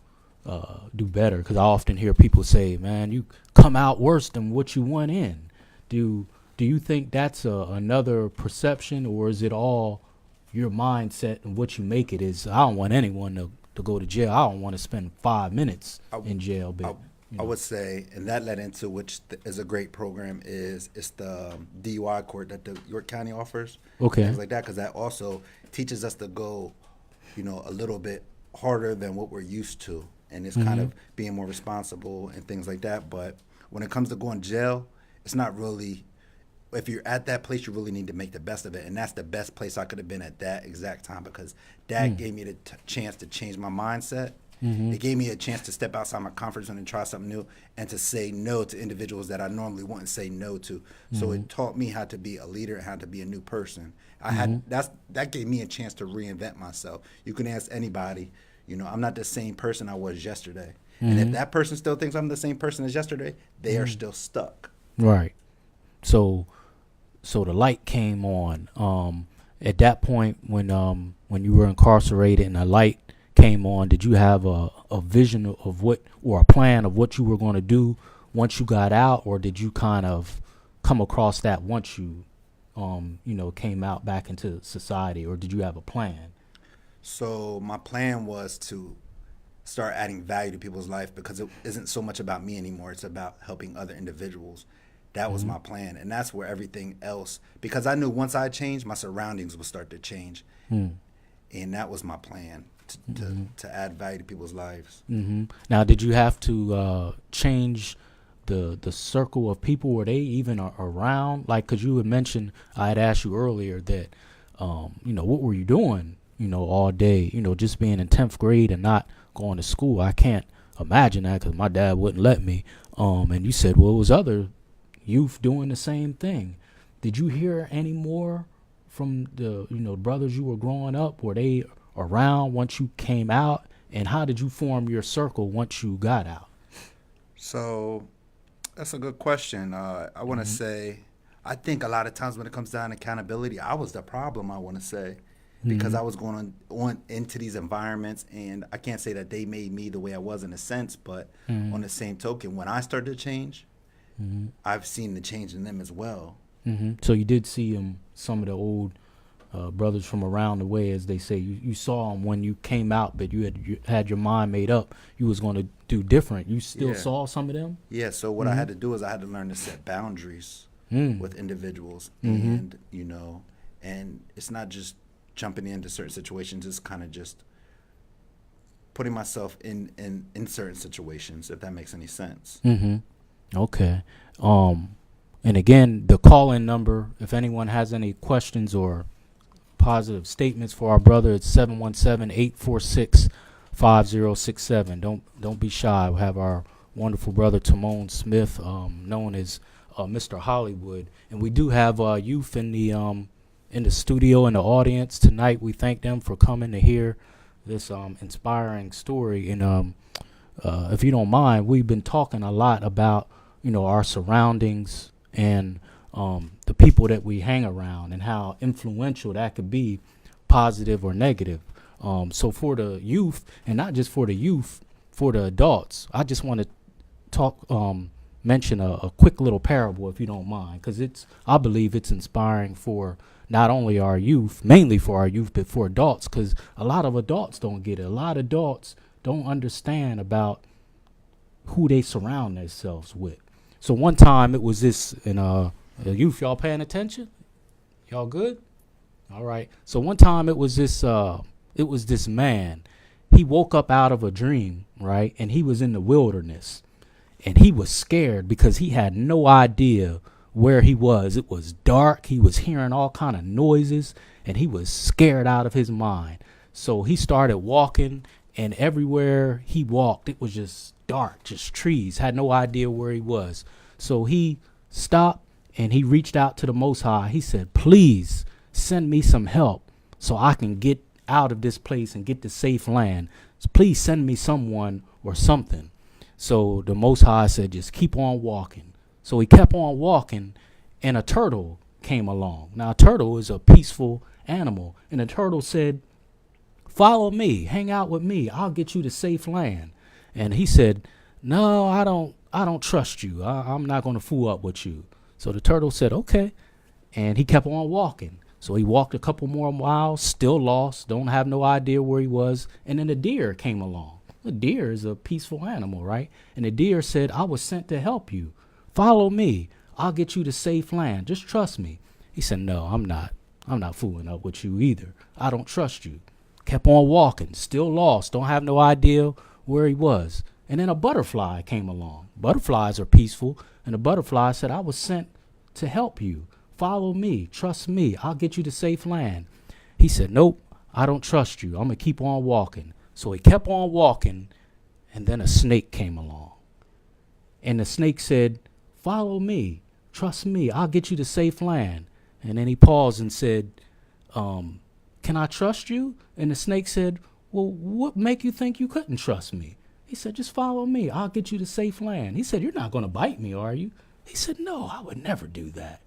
better. Because I often hear people say, "Man, you come out worse than what you went in." Do you think that's another perception, or is it all your mindset and what you make it? Is I don't want anyone to go to jail. I don't want to spend 5 minutes in jail. But I would say, and that led into which is a great program, it's the DUI court that the York County offers. Okay. Things like that, because that also teaches us to go, you know, a little bit harder than what we're used to. And it's kind of being more responsible and things like that. But when it comes to going to jail, it's not really, if you're at that place, you really need to make the best of it. And that's the best place I could have been at that exact time, because that gave me the chance to change my mindset. It gave me a chance to step outside my comfort zone and try something new, and to say no to individuals that I normally wouldn't say no to. So it taught me how to be a leader and how to be a new person. That gave me a chance to reinvent myself. You can ask anybody, you know, I'm not the same person I was yesterday. And if that person still thinks I'm the same person as yesterday, they are still stuck. right. So the light came on. At that point, when you were incarcerated and the light came on, did you have a vision of what, or a plan of what you were going to do once you got out, or did you kind of come across that once you you know, came out back into society, or did you have a plan? So my plan was to start adding value to people's life, because it isn't so much about me anymore. It's about helping other individuals. That was my plan. And that's where everything else, because I knew once I changed, my surroundings would start to change. And that was my plan, to add value to people's lives. Now, did you have to change the circle of people? Were they even around? Like, because you had mentioned, I had asked you earlier that, you know, what were you doing, you know, all day, you know, just being in 10th grade and not going to school? I can't imagine that, because my dad wouldn't let me. And you said, well, it was other youth doing the same thing. Did you hear any more from the, you know, brothers you were growing up? Were they around once you came out? And how did you form your circle once you got out? So that's a good question. I want to say, I think a lot of times when it comes down to accountability, I was the problem, I want to say, because I was going on into these environments, and I can't say that they made me the way I was in a sense, but on the same token, when I started to change, I've seen the change in them as well. So you did see some of the old brothers from around the way, as they say. You saw them when you came out, but you had your mind made up. You was going to do different. You still saw some of them? Yeah, so what I had to do is I had to learn to set boundaries with individuals. And, you know, and it's not just jumping into certain situations. It's kind of just putting myself in certain situations, if that makes any sense. Okay. And again, the call-in number, if anyone has any questions or positive statements for our brother, it's 717-846-5067. Don't be shy. We have our wonderful brother Timmon Smith, known as Mr. Hollywood, and we do have youth in the studio, in the audience tonight. We thank them for coming to hear this inspiring story. And if you don't mind, we've been talking a lot about, you know, our surroundings and the people that we hang around, and how influential that could be, positive or negative. So for the youth, and not just for the youth, for the adults, I just want to talk mention a quick little parable, if you don't mind, because I believe it's inspiring for not only our youth, mainly for our youth, but for adults, because a lot of adults don't get it. A lot of adults don't understand about who they surround themselves with. So one time it was this, and youth, y'all paying attention? Y'all good? All right. So one time it was this man. He woke up out of a dream, right? And he was in the wilderness. And he was scared because he had no idea where he was. It was dark. He was hearing all kind of noises, and he was scared out of his mind. So he started walking, and everywhere he walked, it was just dark, just trees. Had no idea where he was. So he stopped, and he reached out to the Most High. He said, please send me some help so I can get out of this place and get to safe land. Please send me someone or something. So the Most High said, just keep on walking. So he kept on walking, and a turtle came along. Now, a turtle is a peaceful animal. And the turtle said, follow me, hang out with me. I'll get you to safe land. And he said, no, I don't trust you. I'm not going to fool up with you. So the turtle said, okay. And he kept on walking. So he walked a couple more miles, still lost, don't have no idea where he was. And then a deer came along. A deer is a peaceful animal, right? And the deer said, I was sent to help you. Follow me. I'll get you to safe land. Just trust me. He said, no, I'm not fooling up with you either. I don't trust you. Kept on walking, still lost, don't have no idea where he was. And then a butterfly came along. Butterflies are peaceful. And the butterfly said, I was sent to help you. Follow me. Trust me. I'll get you to safe land. He said, nope, I don't trust you. I'm going to keep on walking. So he kept on walking, and then a snake came along. And the snake said, follow me. Trust me. I'll get you to safe land. And then he paused and said, can I trust you? And the snake said, well, what make you think you couldn't trust me? He said, just follow me. I'll get you to safe land. He said, you're not going to bite me, are you? He said, no, I would never do that.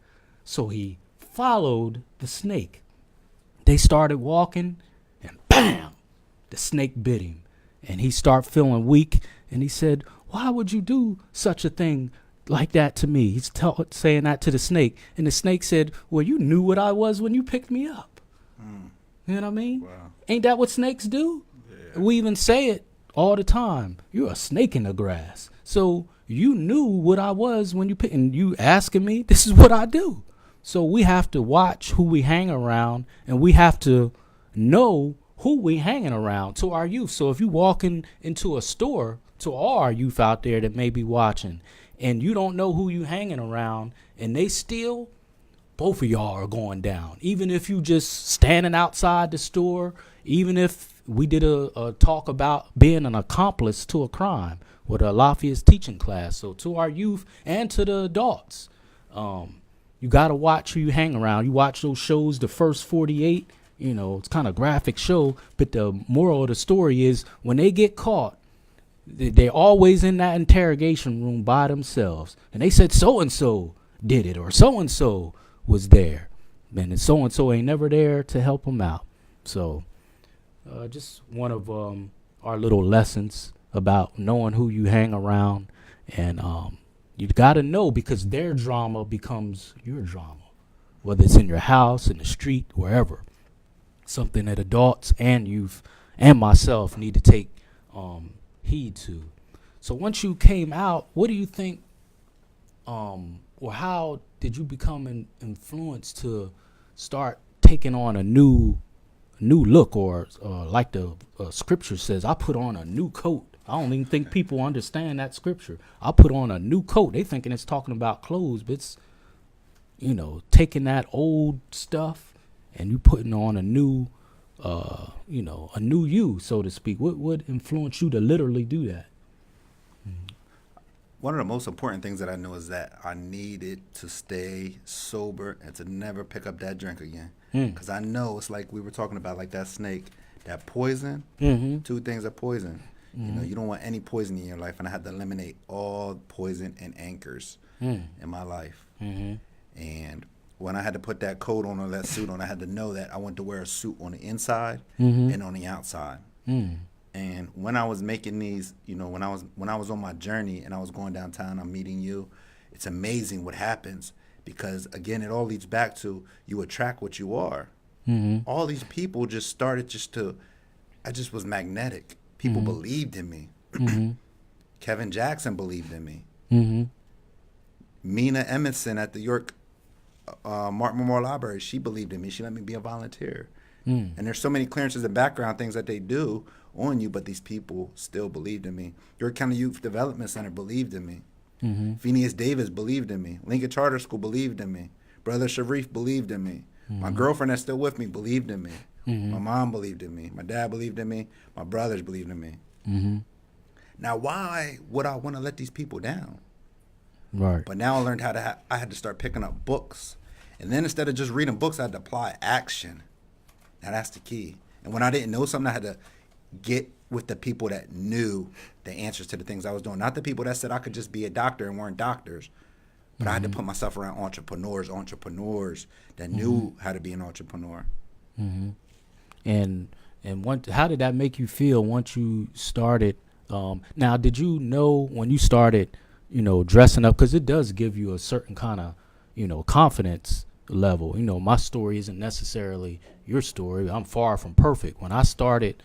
So he followed the snake. They started walking, and bam, the snake bit him. And he started feeling weak, and he said, why would you do such a thing like that to me? He's saying that to the snake. And the snake said, well, you knew what I was when you picked me up. You know what I mean? Wow. Ain't that what snakes do? Yeah. We even say it all the time. You're a snake in the grass. So you knew what I was when you picked, and you asking me, this is what I do. So we have to watch who we hang around, and we have to know who we hanging around to our youth. So if you walking into a store, to all our youth out there that may be watching, and you don't know who you hanging around, and they steal, both of y'all are going down. Even if you just standing outside the store, even if we did a talk about being an accomplice to a crime with a Lafayette's teaching class. So to our youth and to the adults, you got to watch who you hang around. You watch those shows, the First 48, you know, it's kind of graphic show. But the moral of the story is when they get caught, they're always in that interrogation room by themselves. And they said so-and-so did it, or so-and-so was there. And so-and-so ain't never there to help them out. So just one of our little lessons about knowing who you hang around. And you got to know, because their drama becomes your drama, whether it's in your house, in the street, wherever. Something that adults and youth and myself need to take heed to. So once you came out, what do you think, or how did you become influenced to start taking on a new look, or like the scripture says, I put on a new coat? I don't even think people understand that scripture. I put on a new coat. They thinking it's talking about clothes, but it's, you know, taking that old stuff and you putting on a new, a new you, so to speak. What would influence you to literally do that? One of the most important things that I know is that I needed to stay sober and to never pick up that drink again. Because I know it's like we were talking about, like that snake, that poison. Two things are poison. You know, you don't want any poison in your life, and I had to eliminate all poison and anchors in my life. And when I had to put that coat on or that suit on, I had to know that I wanted to wear a suit on the inside and on the outside. And when I was making these, when I was on my journey and I was going downtown, I'm meeting you. It's amazing what happens because again, it all leads back to you attract what you are. All these people just started I just was magnetic. People believed in me. Kevin Jackson believed in me. Mina Emerson at the York Martin Memorial Library, she believed in me. She let me be a volunteer. And there's so many clearances and background things that they do on you, but these people still believed in me. York County Youth Development Center believed in me. Phineas Davis believed in me. Lincoln Charter School believed in me. Brother Sharif believed in me. My girlfriend that's still with me believed in me. My mom believed in me. My dad believed in me. My brothers believed in me. Now, why would I want to let these people down? Right. But now I learned I had to start picking up books. And then instead of just reading books, I had to apply action. Now that's the key. And when I didn't know something, I had to get with the people that knew the answers to the things I was doing. Not the people that said I could just be a doctor and weren't doctors. But I had to put myself around entrepreneurs that knew how to be an entrepreneur. And how did that make you feel once you started? Now, did you know when you started, dressing up? Because it does give you a certain kind of, confidence level. My story isn't necessarily your story. I'm far from perfect. When I started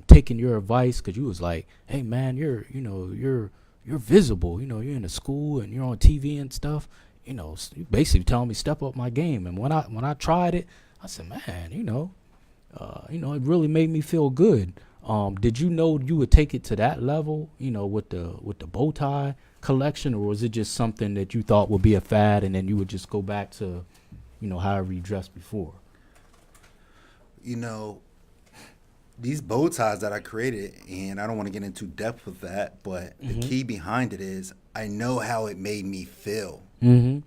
taking your advice, because you was like, hey, man, you're visible. You're in a school and you're on TV and stuff. You basically telling me step up my game. And when I tried it, I said, man, it really made me feel good. Did you know you would take it to that level, with the bow tie collection, or was it just something that you thought would be a fad and then you would just go back to, however you dressed before? These bow ties that I created, and I don't want to get into depth with that, but the key behind it is I know how it made me feel. And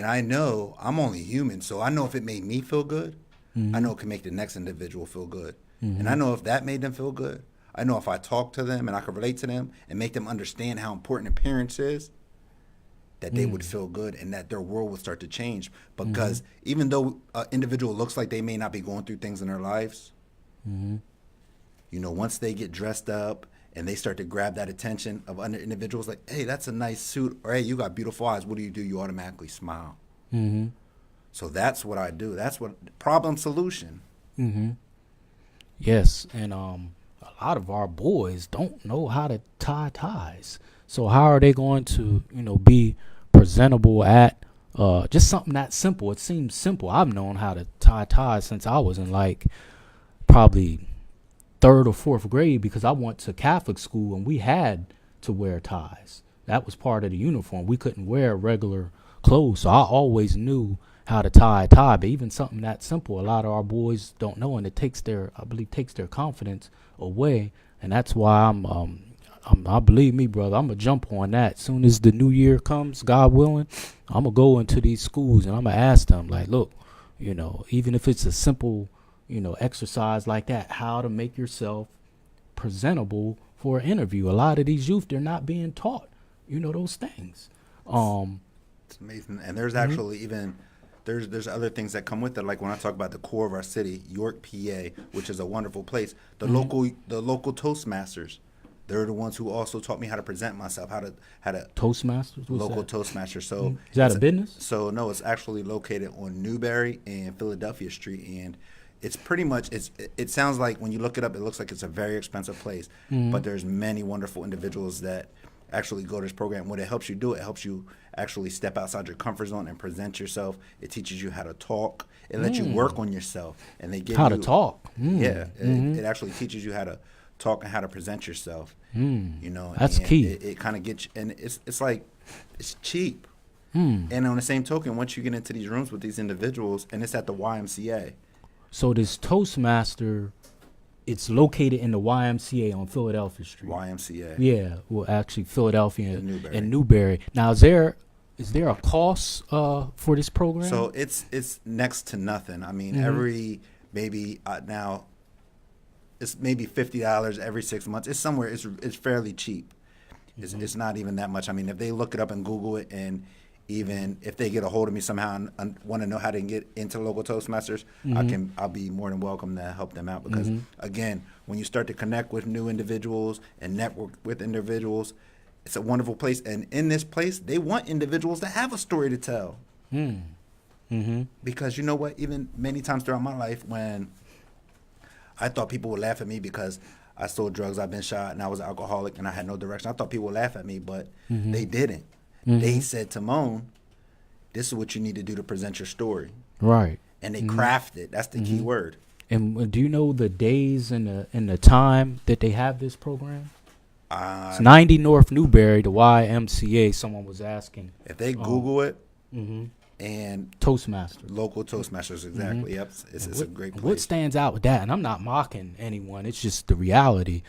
I know I'm only human, so I know if it made me feel good, I know it can make the next individual feel good. And I know if that made them feel good, I know if I talk to them and I can relate to them and make them understand how important appearance is, that they would feel good and that their world would start to change. Because even though an individual looks like they may not be going through things in their lives, once they get dressed up and they start to grab that attention of other individuals, like, hey, that's a nice suit, or hey, you got beautiful eyes, what do? You automatically smile. So that's what I do. That's what problem solution. Yes, and a lot of our boys don't know how to tie ties. So how are they going to, be presentable at just something that simple? It seems simple. I've known how to tie ties since I was in probably third or fourth grade, because I went to Catholic school and we had to wear ties. That was part of the uniform. We couldn't wear regular clothes, so I always knew how to tie a tie. But even something that simple, a lot of our boys don't know, and it takes their confidence away. And that's why I believe me, brother, I'm gonna jump on that. Soon as the new year comes, God willing, I'm gonna go into these schools and I'm gonna ask them, like, look, even if it's a simple, exercise like that, how to make yourself presentable for an interview. A lot of these youth, they're not being taught, those things. It's amazing. And there's actually even there's other things that come with it. Like when I talk about the core of our city, York, PA, which is a wonderful place, the local Toastmasters, they're the ones who also taught me how to present myself, how to Toastmasters. What's local that? Toastmasters. So is that a business? So no, it's actually located on Newberry and Philadelphia Street, and it's pretty much it sounds like when you look it up, it looks like it's a very expensive place, but there's many wonderful individuals that actually go to this program. What it helps you do, it helps you actually step outside your comfort zone and present yourself. It teaches you how to talk. It lets you work on yourself, and they give how you to talk. Yeah, it actually teaches you how to talk and how to present yourself. That's and key. It kind of gets you, and it's like it's cheap. And on the same token, once you get into these rooms with these individuals, and it's at the YMCA. So this Toastmaster, it's located in the YMCA on Philadelphia Street. YMCA. Yeah, well, actually, Philadelphia Newberry. and Newberry. Now, is there a cost for this program? So it's next to nothing. I mean, every maybe now it's maybe $50 every 6 months. It's somewhere. It's fairly cheap. It's not even that much. I mean, if they look it up and Google it, and even if they get a hold of me somehow and want to know how to get into local Toastmasters, I'll be more than welcome to help them out because again, when you start to connect with new individuals and network with individuals, it's a wonderful place. And in this place, they want individuals to have a story to tell. Because you know what? Even many times throughout my life, when I thought people would laugh at me because I sold drugs, I've been shot, and I was an alcoholic, and I had no direction. I thought people would laugh at me, but they didn't. They said, Timon, this is what you need to do to present your story. Right. And they craft it. That's the key word. And do you know the days and the time that they have this program? It's 90 North Newberry, the YMCA. Someone was asking. If they Google it, and Toastmasters. Local Toastmasters, exactly. Yep, it's a great place. What stands out with that, and I'm not mocking anyone, it's just the reality.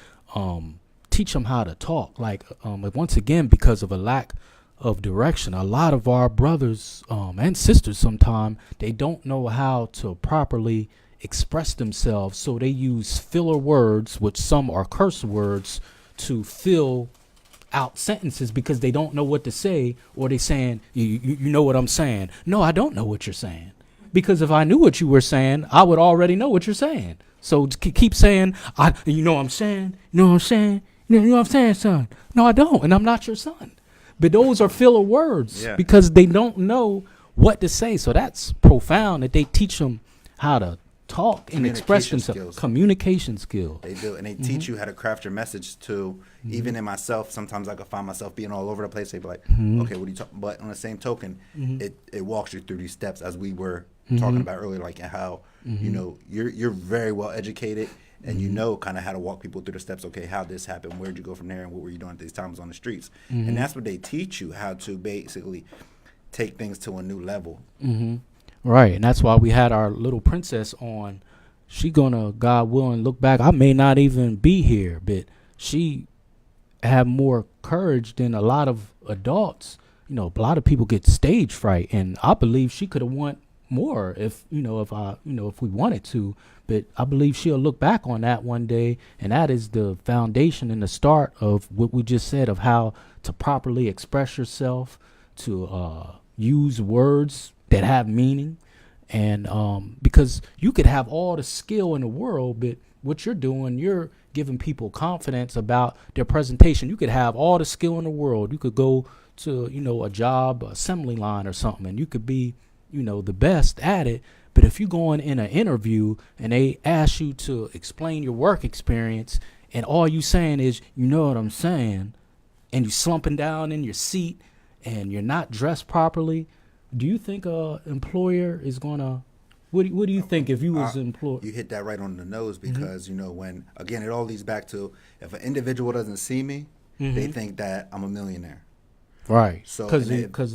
Teach them how to talk. Like, once again, because of a lack of direction, a lot of our brothers and sisters sometimes, they don't know how to properly express themselves, so they use filler words, which some are curse words, to fill out sentences because they don't know what to say, or they saying, you know what I'm saying? No, I don't know what you're saying. Because if I knew what you were saying, I would already know what you're saying. So keep saying, you know what I'm saying? You know what I'm saying? You know what I'm saying, son? No, I don't, and I'm not your son. But those are filler words because they don't know what to say. So that's profound that they teach them how to talk and express themselves. Communication skills. They do, and they teach you how to craft your message too. Even in myself, sometimes I could find myself being all over the place. They'd be like, okay, what are you talking? But on the same token, it walks you through these steps as we were talking about earlier, like how, you know, you're very well educated and you know kind of how to walk people through the steps. Okay, how this happened, where'd you go from there, and what were you doing at these times on the streets? And that's what they teach you, how to basically take things to a new level. Right, and that's why we had our little princess on. She gonna, God willing, look back. I may not even be here, but she have more courage than a lot of adults. You know, a lot of people get stage fright, and I believe she could have won more if we wanted to. But I believe she'll look back on that one day, and that is the foundation and the start of what we just said of how to properly express yourself, to use words that have meaning. And because you could have all the skill in the world, but what you're doing, you're giving people confidence about their presentation. You could have all the skill in the world. You could go to, a job assembly line or something, and you could be, the best at it. But if you go in an interview and they ask you to explain your work experience, and all you saying is, you know what I'm saying, and you slumping down in your seat and you're not dressed properly, do you think a employer is gonna? What do you think if you was employed? You hit that right on the nose because when again it all leads back to if an individual doesn't see me, they think that I'm a millionaire. Right. So because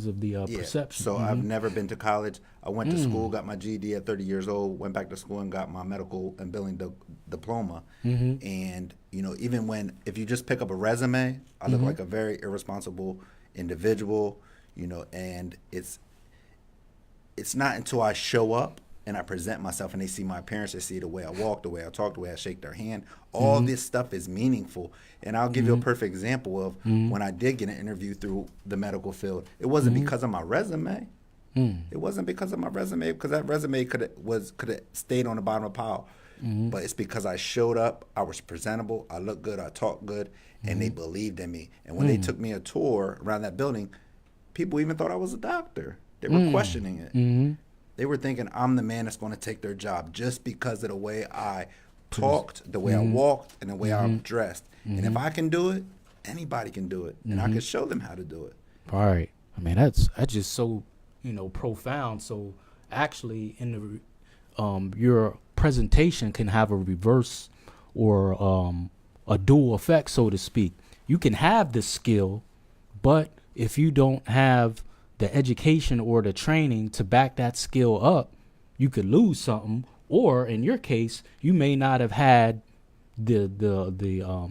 of the perception. So I've never been to college. I went to school, got my GED at 30 years old, went back to school and got my medical and billing diploma. And even if you just pick up a resume, I look like a very irresponsible individual. And it's not until I show up and I present myself and they see my appearance, they see the way I walk, the way I talk, the way I shake their hand. All this stuff is meaningful. And I'll give you a perfect example of when I did get an interview through the medical field. It wasn't because of my resume. It wasn't because of my resume, because that resume could have stayed on the bottom of the pile. But it's because I showed up, I was presentable, I looked good, I talked good, and they believed in me. And when they took me a tour around that building, people even thought I was a doctor. They were questioning it. They were thinking I'm the man that's going to take their job just because of the way I talked, the way I walked, and the way I'm dressed. And if I can do it, anybody can do it. And I can show them how to do it. All right. I mean, that's just so, profound. So actually in the your presentation can have a reverse or a dual effect, so to speak. You can have the skill, but if you don't have the education or the training to back that skill up, you could lose something. Or in your case, you may not have had the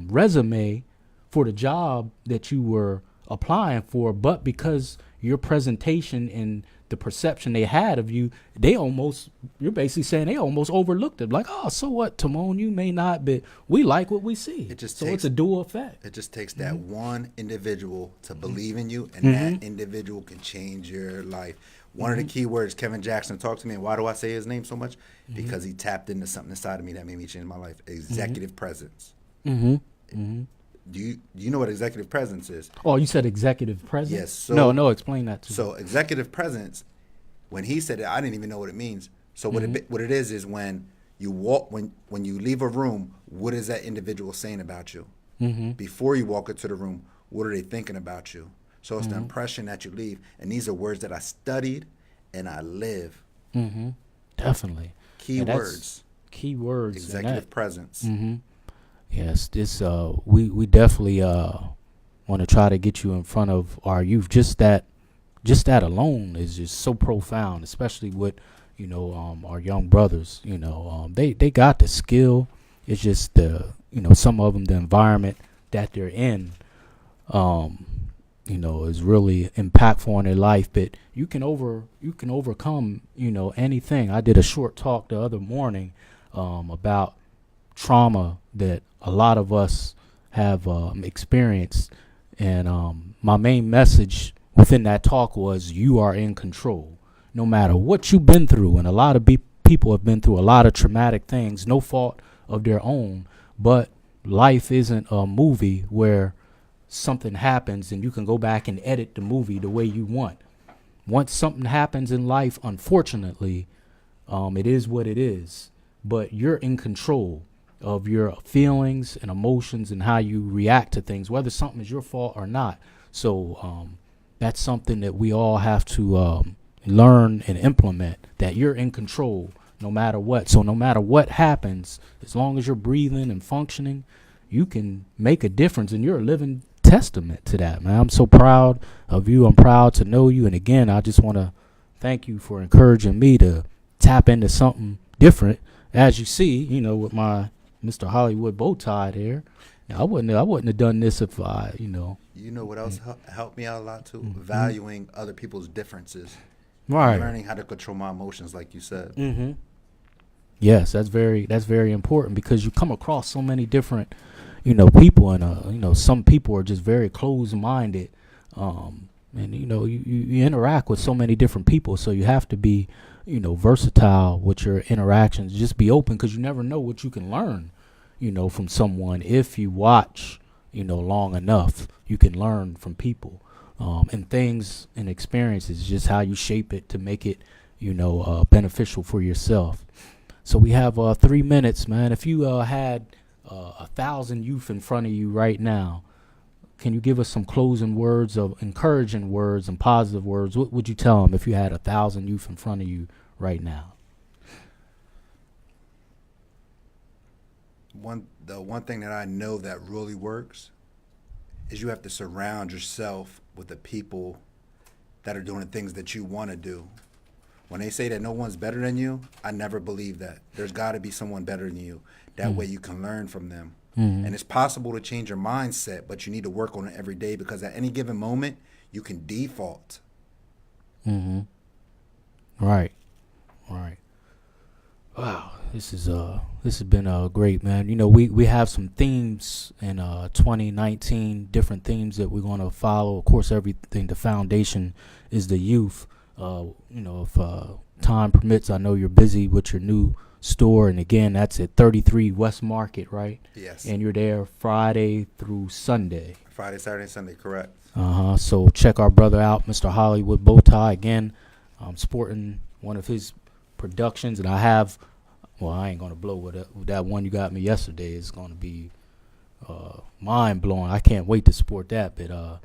resume for the job that you were applying for, but because your presentation and the perception they had of you, you're basically saying they almost overlooked it. Like, oh, so what, Timon, you may not, but we like what we see. It's a dual effect. It just takes that one individual to believe in you, and that individual can change your life. One of the key words, Kevin Jackson talked to me, and why do I say his name so much? Because he tapped into something inside of me that made me change my life. Executive presence. Do you know what executive presence is? Oh, you said executive presence? Yes. So, no, explain that to me. So executive presence, when he said it, I didn't even know what it means. So what it is when you walk, when you leave a room, what is that individual saying about you? Before you walk into the room, what are they thinking about you? So it's the impression that you leave. And these are words that I studied and I live. Definitely. Key words. Executive presence. Yes, this we definitely want to try to get you in front of our youth. Just that alone is just so profound, especially with our young brothers. They got the skill. It's just some of them, the environment that they're in is really impactful on their life. But you can overcome anything. I did a short talk the other morning about trauma that a lot of us have experienced, and my main message within that talk was you are in control no matter what you've been through. And a lot of people have been through a lot of traumatic things, no fault of their own, but life isn't a movie where something happens and you can go back and edit the movie the way you want. Once something happens in life, unfortunately, it is what it is, but you're in control of your feelings and emotions and how you react to things, whether something is your fault or not. So that's something that we all have to learn and implement, that you're in control no matter what. So no matter what happens, as long as you're breathing and functioning, you can make a difference, and you're a living testament to that, man. I'm so proud of you. I'm proud to know you. And again, I just want to thank you for encouraging me to tap into something different. As you see, with my Mr. Hollywood bow tie there, I wouldn't have done this if I. You know what else helped me out a lot too? Valuing other people's differences. Right. Learning how to control my emotions, like you said. Yes, that's very important, because you come across so many different, people, and some people are just very closed-minded, and you interact with so many different people, so you have to be, versatile with your interactions. Just be open, because you never know what you can learn, from someone. If you watch, long enough, you can learn from people, and things and experiences, just how you shape it to make it, beneficial for yourself. So we have 3 minutes, man. If you had 1,000 youth in front of you right now, can you give us some closing words of encouraging words and positive words? What would you tell them if you had 1,000 youth in front of you right now? The one thing that I know that really works is you have to surround yourself with the people that are doing the things that you want to do. When they say that no one's better than you, I never believe that. There's got to be someone better than you. That way you can learn from them. And it's possible to change your mindset, but you need to work on it every day, because at any given moment, you can default. Right. Wow, this has been great, man. We have some themes in 2019, different themes that we're going to follow. Of course, everything, the foundation is the youth. If time permits, I know you're busy with your new store, and again, that's at 33 West Market, right? Yes. And you're there Friday through Sunday. Friday, Saturday, Sunday, correct. So check our brother out, Mr. Hollywood Bowtie. Again, I'm sporting one of his productions, and I ain't gonna blow with that one you got me yesterday. It's gonna be mind blowing. I can't wait to support that, but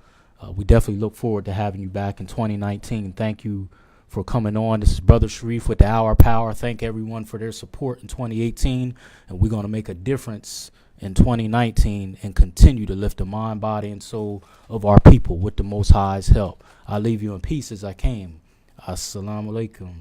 we definitely look forward to having you back in 2019. Thank you for coming on. This is Brother Sharif with the Hour Power. Thank everyone for their support in 2018, and we're going to make a difference in 2019 and continue to lift the mind, body, and soul of our people with the Most High's help. I leave you in peace as I came. Assalamu alaikum.